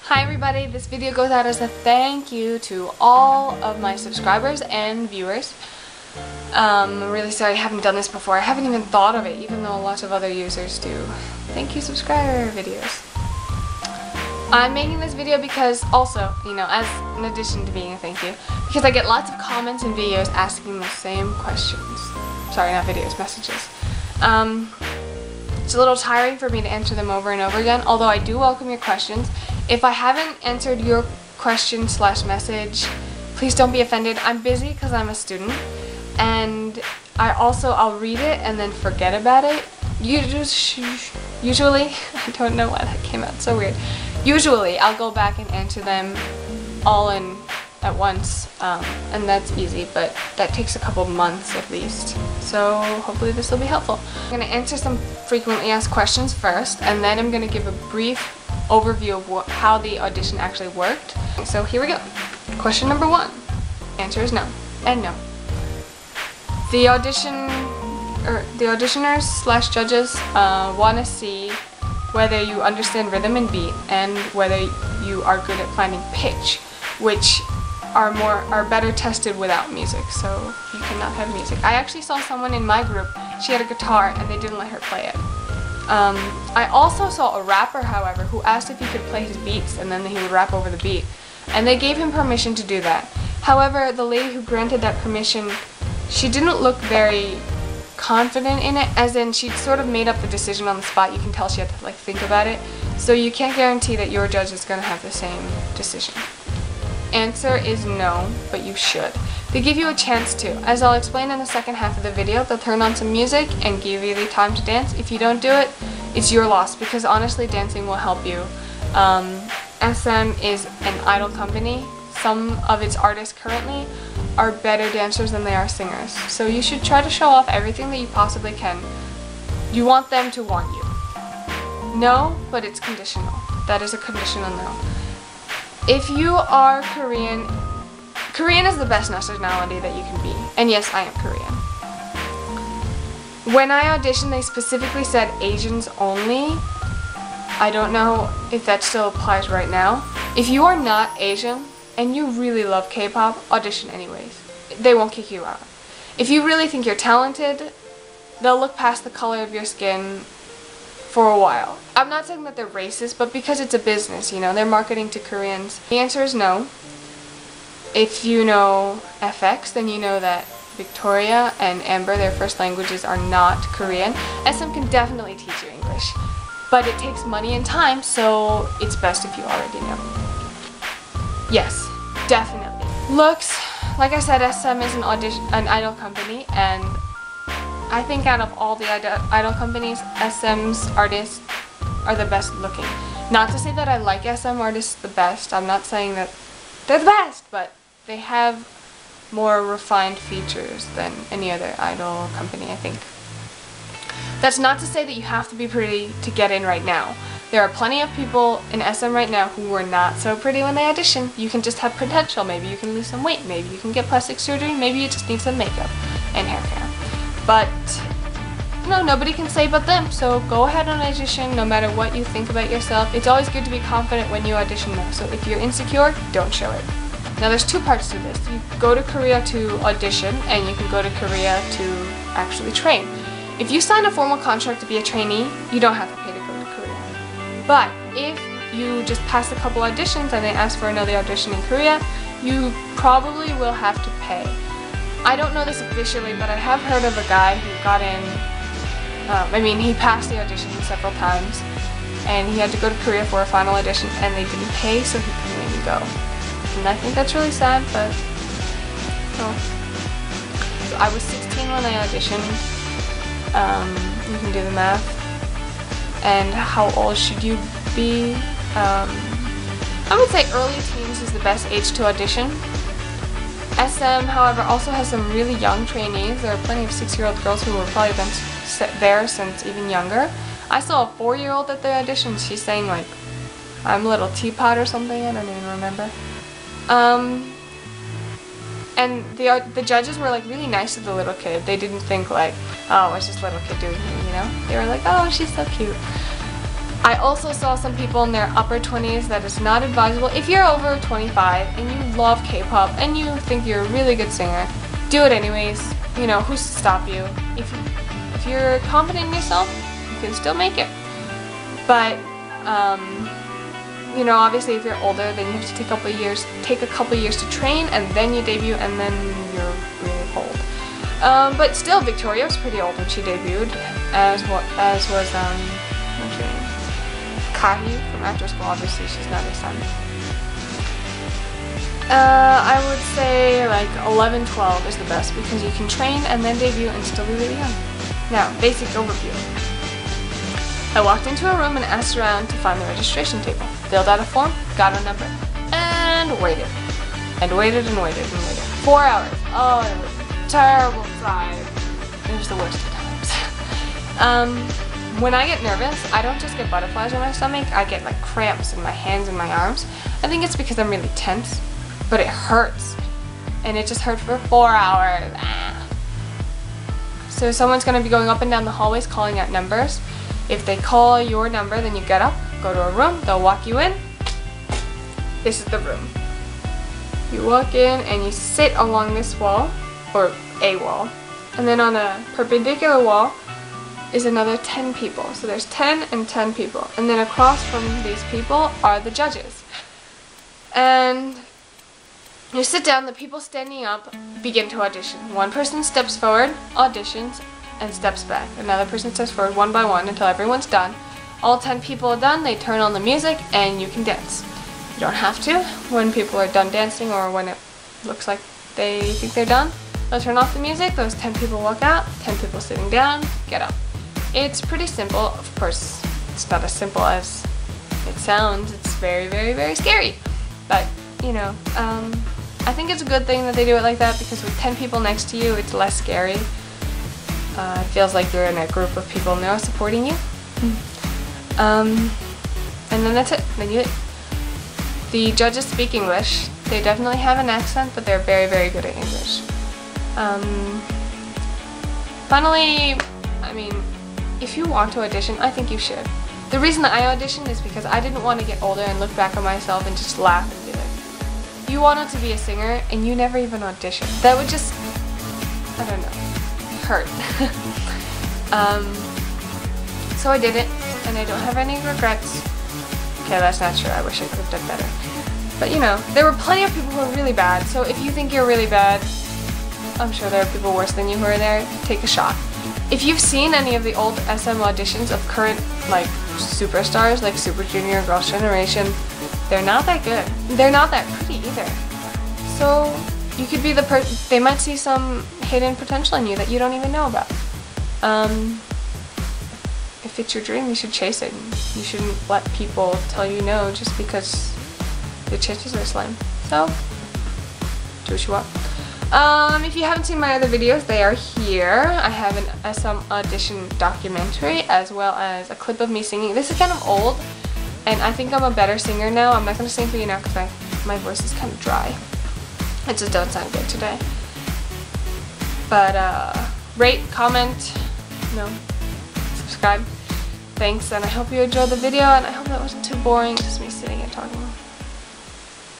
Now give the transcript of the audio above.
Hi everybody, this video goes out as a thank you to all of my subscribers and viewers. I'm really sorry I haven't done this before. I haven't even thought of it, even though lots of other users do. Thank you subscriber videos. I'm making this video because also, as an addition to being a thank you, because I get lots of comments and videos asking the same questions. Sorry, not videos, messages. It's a little tiring for me to answer them over and over again, although I do welcome your questions. If I haven't answered your question / message, please don't be offended. I'm busy because I'm a student, and I'll read it and then forget about it. Usually, I don't know why that came out so weird. Usually, I'll go back and answer them all at once, and that's easy, but that takes a couple months at least. So hopefully this will be helpful. I'm going to answer some frequently asked questions first, and then I'm going to give a brief overview of how the audition actually worked. So here we go. Question number 1. Answer is no and no. The auditioners / judges want to see whether you understand rhythm and beat and whether you are good at finding pitch, which are better tested without music, so you cannot have music. I actually saw someone in my group, she had a guitar and they didn't let her play it. I also saw a rapper, however, who asked if he could play his beats and then he would rap over the beat, and they gave him permission to do that. However, the lady who granted that permission, she didn't look very confident in it, as in she'd sort of made up the decision on the spot. You can tell she had to think about it, so you can't guarantee that your judge is going to have the same decision. Answer is no, but you should. They give you a chance to. As I'll explain in the second half of the video, they'll turn on some music and give you the time to dance. If you don't do it, it's your loss, because honestly dancing will help you. SM is an idol company. Some of its artists currently are better dancers than they are singers. So you should try to show off everything that you possibly can. You want them to want you. No, but it's conditional. That is a conditional no. If you are Korean, Korean is the best nationality that you can be. And yes, I am Korean. When I auditioned, they specifically said Asians only. I don't know if that still applies right now. If you are not Asian and you really love K-pop, audition anyways. They won't kick you out. If you really think you're talented, they'll look past the color of your skin for a while. I'm not saying that they're racist, but because it's a business, they're marketing to Koreans. The answer is no. If you know FX, then you know that Victoria and Amber, their first languages are not Korean. SM can definitely teach you English, but it takes money and time, so it's best if you already know. Yes, definitely. Looks, like I said, SM is an idol company, and I think out of all the idol companies, SM's artists are the best looking. Not to say that I like SM artists the best, I'm not saying that they're the best, but they have more refined features than any other idol company, I think. That's not to say that you have to be pretty to get in right now. There are plenty of people in SM right now who were not so pretty when they audition. You can just have potential. Maybe you can lose some weight, maybe you can get plastic surgery, maybe you just need some makeup and hair care. But nobody can say but them, so go ahead and audition no matter what you think about yourself. It's always good to be confident when you audition though, so if you're insecure, don't show it. Now there's two parts to this. You go to Korea to audition, and you can go to Korea to actually train. If you sign a formal contract to be a trainee, you don't have to pay to go to Korea. But if you just pass a couple auditions and they ask for another audition in Korea, you probably will have to pay. I don't know this officially, but I have heard of a guy who got in, he passed the audition several times, and he had to go to Korea for a final audition, and they didn't pay, so he couldn't even go. And I think that's really sad, but, So I was 16 when I auditioned. You can do the math. And how old should you be? I would say early teens is the best age to audition. SM, however, also has some really young trainees. There are plenty of 6-year-old girls who were probably been there since even younger. I saw a 4-year-old at the audition. She's saying I'm a little teapot or something. I don't even remember. And the judges were really nice to the little kid. They didn't think oh, it's just a little kid doing it, They were like, oh, she's so cute. I also saw some people in their upper 20s that is not advisable. If you're over 25 and you love K-pop and you think you're a really good singer, do it anyways. You know, who's to stop you? If you're confident in yourself, you can still make it. But you know, obviously if you're older, then you have to take a couple years to train, and then you debut, and then you're really old. But still, Victoria was pretty old when she debuted, as was what's her name? Kahi from After School. Obviously, she's not his son. I would say like 11, 12 is the best, because you can train and then debut and still be really young. Now, basic overview. I walked into a room and asked around to find the registration table. Filled out a form, got a number, and waited. And waited and waited and waited. 4 hours. Oh, it was a terrible time. It was the worst of times. When I get nervous, I don't just get butterflies in my stomach, I get like cramps in my hands and my arms. I think it's because I'm really tense, but it hurts. And it just hurt for 4 hours. So someone's going to be going up and down the hallways calling out numbers. If they call your number, then you get up, go to a room, they'll walk you in. This is the room. You walk in and you sit along this wall, or a wall, and then on a perpendicular wall is another 10 people. So there's 10 and 10 people. And then across from these people are the judges. And you sit down, the people standing up begin to audition. One person steps forward, auditions, and steps back. Another person steps forward one by one until everyone's done. All 10 people are done, they turn on the music, and you can dance. You don't have to. When people are done dancing, or when it looks like they think they're done, they'll turn off the music, those 10 people walk out, 10 people sitting down, get up. It's pretty simple. Of course, it's not as simple as it sounds. It's very, very, very scary. But, you know, I think it's a good thing that they do it like that, because with 10 people next to you, it's less scary. It feels like you're in a group of people and they're supporting you. And then that's it. Then the judges speak English. They definitely have an accent, but they're very, very good at English. Finally, I mean, if you want to audition, I think you should. The reason that I auditioned is because I didn't want to get older and look back at myself and just laugh and be like, you wanted to be a singer and you never even auditioned. That would just, I don't know, hurt. So I did it, and I don't have any regrets. Okay, that's not true. I wish I could have done better. But you know, there were plenty of people who were really bad, so if you think you're really bad, I'm sure there are people worse than you who are there. Take a shot. If you've seen any of the old SM auditions of current, like, superstars, like Super Junior, Girls' Generation, they're not that good. They're not that pretty either. So you could be the person, they might see some hidden potential in you that you don't even know about. If it's your dream, you should chase it. You shouldn't let people tell you no just because the chances are slim. So, do what you want. If you haven't seen my other videos, they are here. I have an SM audition documentary as well as a clip of me singing. This is kind of old, and I think I'm a better singer now. I'm not going to sing for you now because my voice is kind of dry. I just don't sound good today. But rate, comment, subscribe. Thanks, and I hope you enjoyed the video, and I hope that wasn't too boring, just me sitting and talking.